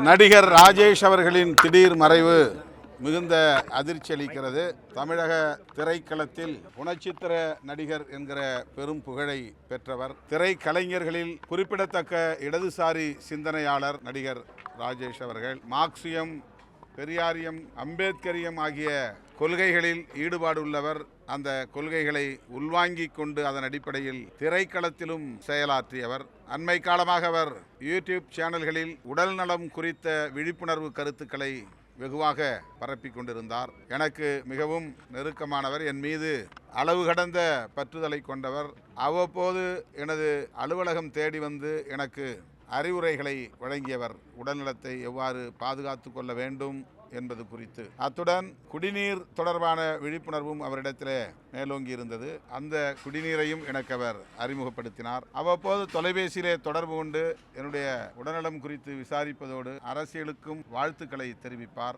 நடிகர் ராஜேஷ் அவர்களின் திடீர் மறைவு மிகுந்த அதிர்ச்சி அளிக்கிறது. தமிழக திரைக்களத்தில் குணச்சித்திர நடிகர் என்கிற பெரும் புகழை பெற்றவர். திரைக்கலைஞர்களில் குறிப்பிடத்தக்க இடதுசாரி சிந்தனையாளர் நடிகர் ராஜேஷ் அவர்கள். மார்க்சியம், பெரியாரியம், அம்பேத்கரியம் ஆகிய கொள்கைகளில் ஈடுபாடு உள்ளவர். அந்த கொள்கைகளை உள்வாங்கிக் கொண்டு அதன் அடிப்படையில் திரைக்களத்திலும் செயலாற்றியவர். அண்மை காலமாக அவர் யூடியூப் சேனல்களில் உடல் நலம் குறித்த விழிப்புணர்வு கருத்துக்களை வெகுவாக பரப்பி கொண்டிருந்தார். எனக்கு மிகவும் நெருக்கமானவர், என் மீது அளவு கடந்த பற்றுதலை கொண்டவர். அவ்வப்போது எனது அலுவலகம் தேடி வந்து எனக்கு அறிவுரைகளை வழங்கியவர். உடல்நலத்தை எவ்வாறு பாதுகாத்து கொள்ள வேண்டும் என்பது குறித்து. அத்துடன் குடிநீர் தொடர்பான விழிப்புணர்வும் அவரிடத்தில் மேலோங்கி இருந்தது. அந்த குடிநீரையும் எனக்கு அவர் அறிமுகப்படுத்தினார். அவ்வப்போது தொலைபேசியிலே தொடர்பு கொண்டு என்னுடைய உடல்நலம் குறித்து விசாரிப்பதோடு அரசியலுக்கும் வாழ்த்துக்களை தெரிவிப்பார்.